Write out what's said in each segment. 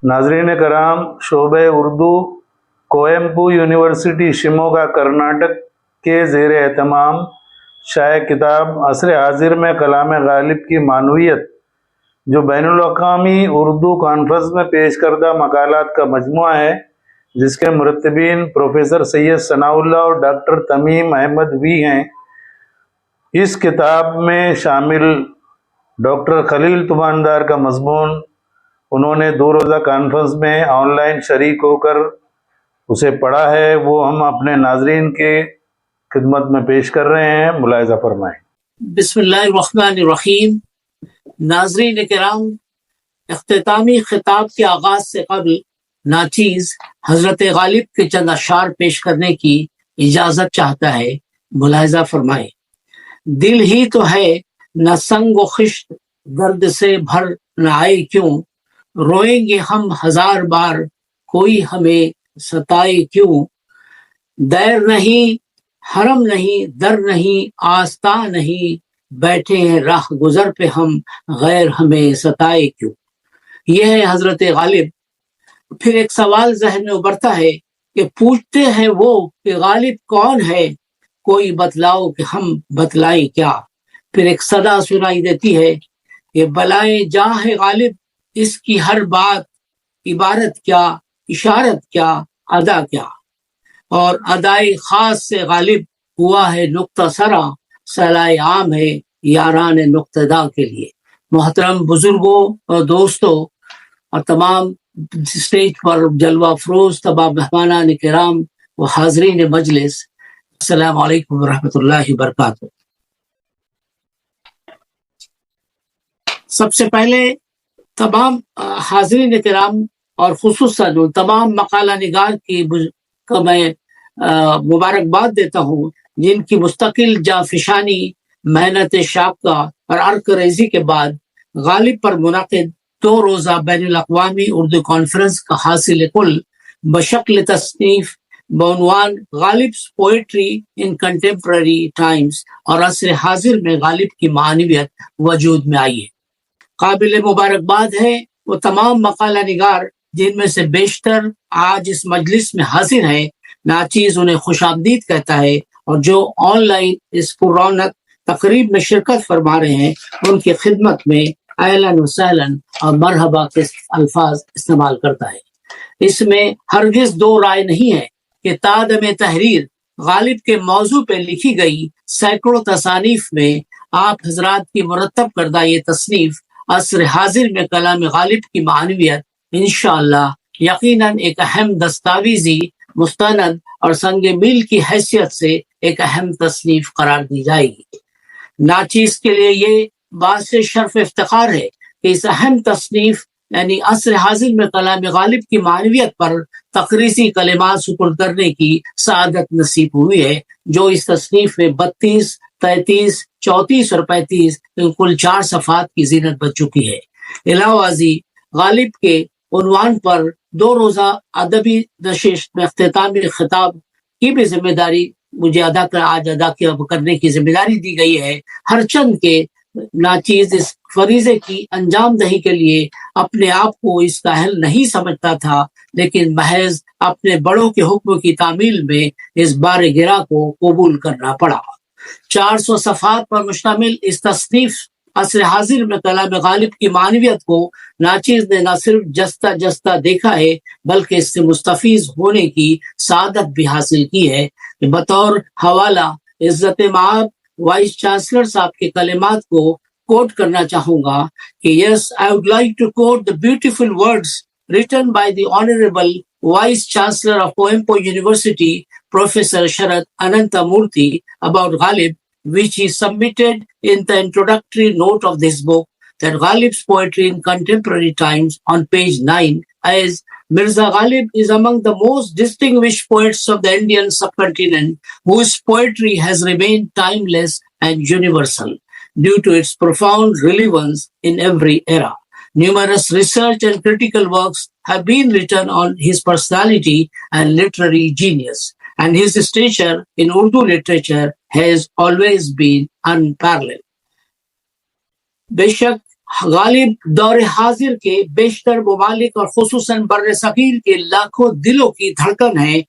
ناظرین کرام، شعبہ اردو کوئمبو یونیورسٹی شموگا کرناٹک کے زیر اہتمام شائع کتاب عصر حاضر میں کلام غالب کی معنویت، جو بین الاقوامی اردو کانفرنس میں پیش کردہ مقالات کا مجموعہ ہے، جس کے مرتبین پروفیسر سید ثناء اللہ اور ڈاکٹر تمیم احمد وی ہیں۔ اس کتاب میں شامل ڈاکٹر خلیل تباندار کا مضمون انہوں نے 2 روزہ کانفرنس میں آن لائن شریک ہو کر اسے پڑھا ہے، وہ ہم اپنے ناظرین کے خدمت میں پیش کر رہے ہیں، ملاحظہ فرمائیں۔ بسم اللہ الرحمن الرحیم۔ ناظرین کرام، اختتامی خطاب کے آغاز سے قبل ناچیز حضرت غالب کے چند اشعار پیش کرنے کی اجازت چاہتا ہے، ملاحظہ فرمائیں۔ دل ہی تو ہے نہ سنگ و خشت، درد سے بھر نہ آئے کیوں، روئیں گے ہم 1000 بار، کوئی ہمیں ستائے کیوں، دیر نہیں حرم نہیں در نہیں آستہ نہیں، بیٹھے ہیں راہ گزر پہ ہم، غیر ہمیں ستائے کیوں۔ یہ ہے حضرت غالب۔ پھر ایک سوال ذہن میں ابھرتا ہے کہ پوچھتے ہیں وہ کہ غالب کون ہے، کوئی بتلاؤ کہ ہم بتلائیں کیا۔ پھر ایک صدا سنائی دیتی ہے کہ بلائے جاں ہے غالب، اس کی ہر بات عبارت کیا، اشارت کیا، ادا کیا، اور ادائے خاص سے غالب ہوا ہے نقطہ سرا، صلاح عام ہے یاران نقطہ کے لیے۔ محترم بزرگوں اور دوستوں اور تمام اسٹیج پر جلوہ افروز تمام مہمانان کرام و حاضرین مجلس، السلام علیکم ورحمۃ اللہ وبرکاتہ۔ سب سے پہلے تمام حاضرین کرام اور خصوصاً تمام مقالہ نگار کو میں مبارکباد دیتا ہوں، جن کی مستقل جانفشانی، محنت شاقہ اور عرق ریزی کے بعد غالب پر منعقد 2 روزہ بین الاقوامی اردو کانفرنس کا حاصل کل بشکل تصنیف بعنوان غالب's poetry in contemporary times اور عصر حاضر میں غالب کی معنویت وجود میں آئی ہے۔ قابل مبارکباد ہے وہ تمام مقالہ نگار جن میں سے بیشتر آج اس مجلس میں حاضر ہیں۔ ناچیز انہیں خوش آمدید کہتا ہے، اور جو آن لائن اس پررونق تقریب میں شرکت فرما رہے ہیں ان کی خدمت میں اہلاً و سہلاً اور مرحبا کے الفاظ استعمال کرتا ہے۔ اس میں ہرگز 2 رائے نہیں ہے کہ تادم تحریر غالب کے موضوع پہ لکھی گئی سینکڑوں تصانیف میں آپ حضرات کی مرتب کردہ یہ تصنیف عصر حاضر میں کلام غالب کی معنویت انشاءاللہ یقیناً ایک اہم دستاویزی، مستند اور سنگ میل کی حیثیت سے ایک اہم تصنیف قرار دی جائے گی۔ ناچیز کے لیے یہ باعث شرف افتخار ہے کہ اس اہم تصنیف یعنی عصر حاضر میں کلام غالب کی معنویت پر تقریصی کلمات سپرد کرنے کی سعادت نصیب ہوئی ہے، جو اس تصنیف میں 32، 33، 34 اور 35 کل 4 صفحات کی زینت بن چکی ہے۔ علاوہ ازیں غالب کے عنوان پر 2 روزہ ادبی نشست میں اختتامی خطاب کی بھی ذمہ داری مجھے آج ادا کرنے کی ذمہ داری دی گئی ہے۔ ہر چند کے ناچیز اس فریضے کی انجام دہی کے لیے اپنے آپ کو اس کا اہل نہیں سمجھتا تھا، لیکن محض اپنے بڑوں کے حکم کی تعمیل میں اس بار گرا کو قبول کرنا پڑا۔ 400 صفحات پر مشتمل اس تصنیف عصر حاضر میں کلام غالب کی معنویت کو ناچیز نے نہ صرف جستہ جستہ دیکھا ہے بلکہ اس سے مستفیض ہونے کی سعادت بھی حاصل کی ہے۔ بطور حوالہ عزت مآب وائس چانسلر صاحب کے کلمات کو کوٹ کرنا چاہوں گا کہ yes I would like to quote the beautiful words written by the honorable Vice Chancellor of Coimbatore University, Professor Sharat Ananta Murthy, about Ghalib, which he submitted in the introductory note of this book, that Ghalib's poetry in contemporary times, on page 9, as Mirza Ghalib is among the most distinguished poets of the Indian subcontinent, whose poetry has remained timeless and universal due to its profound relevance in every era. Numerous research and critical works have been written on his personality and literary genius, and his stature in Urdu literature has always been unparalleled. بے شک غالب دور حاضر کے بیشتر ممالک اور خصوصاً بر صغیر کے لاکھوں دلوں کی دھڑکن ہے،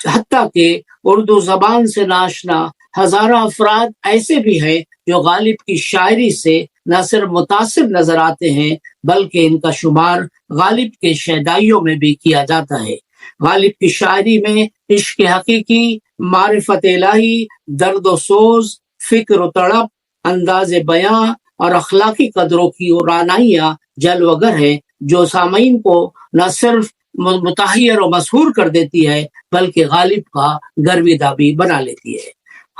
حتیٰ کہ اردو زبان سے ناشنا ہزاروں افراد ایسے بھی ہیں جو غالب کی شاعری سے نہ صرف متاثر نظر آتے ہیں بلکہ ان کا شمار غالب کے شیدائیوں میں بھی کیا جاتا ہے۔ غالب کی شاعری میں عشق حقیقی، معرفت الہی، درد و سوز، فکر و تڑپ، انداز بیاں اور اخلاقی قدروں کی رعنائیاں جلوگر ہے جو سامعین کو نہ صرف متحیر و مسحور کر دیتی ہے بلکہ غالب کا گرویدہ بھی بنا لیتی ہے۔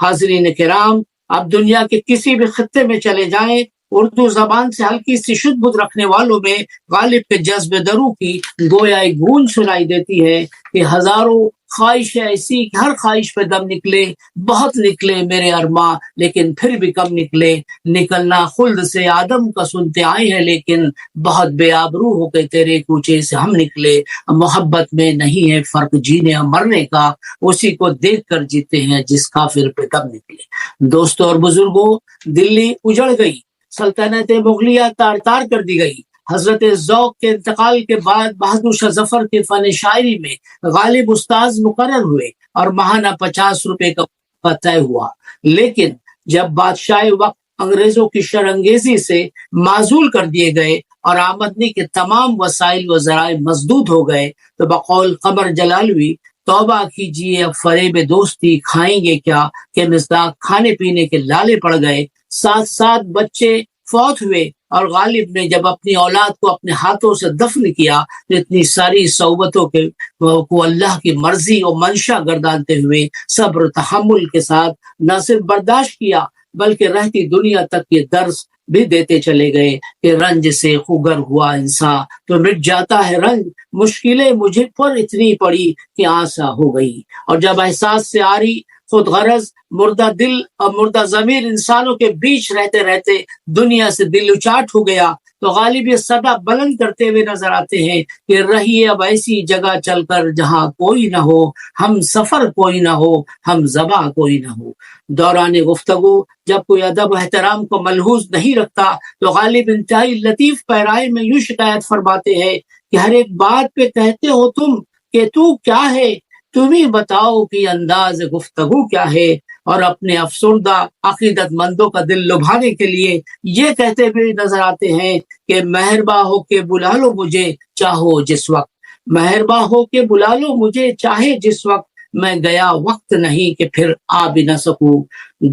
حاضرین کرام، اب دنیا کے کسی بھی خطے میں چلے جائیں، اردو زبان سے ہلکی سی شد بدھ رکھنے والوں میں غالب کے جذب درو کی گویا ایک گونج سنائی دیتی ہے کہ ہزاروں خواہشیں ایسی کہ ہر خواہش پہ دم نکلے، بہت نکلے میرے ارماں لیکن پھر بھی کم نکلے، نکلنا خلد سے آدم کا سنتے آئے ہیں لیکن بہت بے آبرو ہو کے تیرے کوچے سے ہم نکلے، محبت میں نہیں ہے فرق جینے اور مرنے کا، اسی کو دیکھ کر جیتے ہیں جس کافر پہ کم نکلے۔ دوستوں اور بزرگوں، دلی اجڑ گئی، سلطنت مغلیہ تار تار کر دی گئی۔ حضرت ذوق کے انتقال کے بعد بہادر شاہ ظفر کے فن شاعری میں غالب استاذ مقرر ہوئے اور ماہانہ 50 روپے کا طے ہوا، لیکن جب بادشاہ وقت انگریزوں کی شرانگیزی سے معزول کر دیے گئے اور آمدنی کے تمام وسائل و ذرائع مسدود ہو گئے تو بقول قمر جلالوی، توبہ کیجیے اب فریب دوستی، کھائیں گے کیا کہ مصداق کھانے پینے کے لالے پڑ گئے۔ 7 بچے فوت ہوئے اور غالب نے جب اپنی اولاد کو اپنے ہاتھوں سے دفن کیا تو اتنی ساری صعوبتوں کو اللہ کی مرضی اور منشا گردانتے ہوئے صبر و تحمل کے ساتھ نہ صرف برداشت کیا بلکہ رہتی دنیا تک یہ درس بھی دیتے چلے گئے کہ رنج سے خوگر ہوا انسان تو مٹ جاتا ہے رنج، مشکلیں مجھے پر اتنی پڑی کہ آسا ہو گئی۔ اور جب احساس سے آری خود غرض مردہ دل اور مردہ ضمیر انسانوں کے بیچ رہتے رہتے دنیا سے دل اچاٹ ہو گیا تو غالب یہ صدا بلند کرتے ہوئے نظر آتے ہیں کہ رہیے اب ایسی جگہ چل کر جہاں کوئی نہ ہو، ہم سفر کوئی نہ ہو، ہم زباں کوئی نہ ہو۔ دوران گفتگو جب کوئی ادب و احترام کو ملحوظ نہیں رکھتا تو غالب انتہائی لطیف پیرائے میں یوں شکایت فرماتے ہیں کہ ہر ایک بات پہ کہتے ہو تم کہ تو کیا ہے، تم ہی بتاؤ کہ انداز گفتگو کیا ہے، اور اپنے افسردہ عقیدت مندوں کا دل لبھانے کے لیے یہ کہتے ہوئے نظر آتے ہیں کہ مہرباں ہو کے بلا لو مجھے چاہو جس وقت، مہرباں ہو کے بلا لو مجھے چاہے جس وقت، میں گیا وقت نہیں کہ پھر آ بھی نہ سکوں۔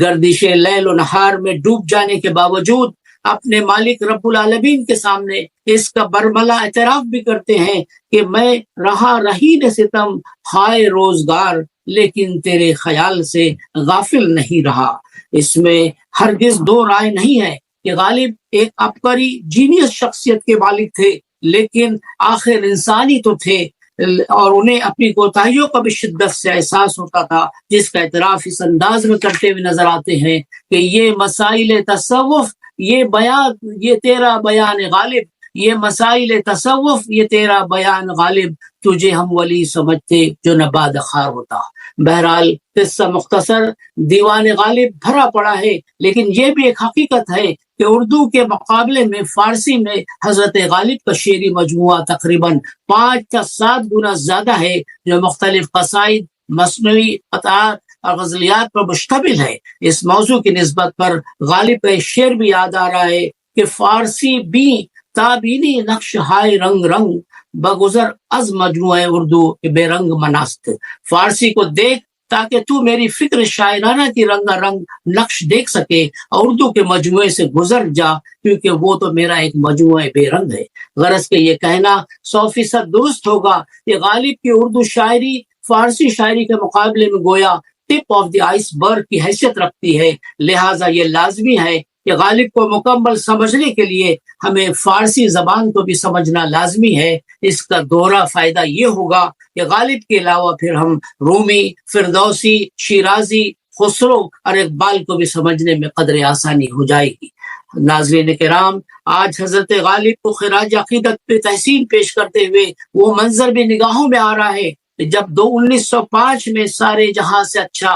گردش لیل و نہار میں ڈوب جانے کے باوجود اپنے مالک رب العالمین کے سامنے اس کا برملا اعتراف بھی کرتے ہیں کہ میں رہا رہی نہ ستم ہائے روزگار لیکن تیرے خیال سے غافل نہیں رہا۔ اس میں ہرگز دو رائے نہیں ہے کہ غالب ایک عبقری جینیس شخصیت کے مالک تھے لیکن آخر انسانی تو تھے اور انہیں اپنی کوتاہیوں کا بھی شدت سے احساس ہوتا تھا، جس کا اعتراف اس انداز میں کرتے ہوئے نظر آتے ہیں کہ یہ مسائل تصوف، یہ تیرا بیان غالب، یہ مسائل تصوف، یہ تیرا بیان غالب، تجھے ہم ولی سمجھتے جو نباد خار ہوتا۔ بہرحال قصہ مختصر، دیوان غالب بھرا پڑا ہے، لیکن یہ بھی ایک حقیقت ہے کہ اردو کے مقابلے میں فارسی میں حضرت غالب کا شعری مجموعہ تقریباً 5 یا 7 گنا زیادہ ہے، جو مختلف قصائد، مثنوی قطعات اور غزلیات پر مشتمل ہے۔ اس موضوع کی نسبت پر غالب کا شعر بھی یاد آ رہا ہے کہ فارسی بھی تابینی نقش ہائے رنگ رنگ بگذر از مجموعہ اردو بے رنگ مناست، فارسی کو دیکھ تاکہ تو میری فکر شاعرانہ کی رنگا رنگ نقش دیکھ سکے، اور اردو کے مجموعے سے گزر جا کیونکہ وہ تو میرا ایک مجموعہ بے رنگ ہے۔ غرض کہ یہ کہنا 100% درست ہوگا کہ غالب کی اردو شاعری فارسی شاعری کے مقابلے میں گویا ٹپ آف دی آئس برگ کی حیثیت رکھتی ہے، لہٰذا یہ لازمی ہے کہ غالب کو مکمل سمجھنے کے لیے ہمیں فارسی زبان کو بھی سمجھنا لازمی ہے۔ اس کا دوہرا فائدہ یہ ہوگا کہ غالب کے علاوہ پھر ہم رومی، فردوسی، شیرازی، خسرو اور اقبال کو بھی سمجھنے میں قدر آسانی ہو جائے گی۔ ناظرین کرام، آج حضرت غالب کو خراج عقیدت پہ تحسین پیش کرتے ہوئے وہ منظر بھی نگاہوں میں آ رہا ہے جب 1905 میں سارے جہاں سے اچھا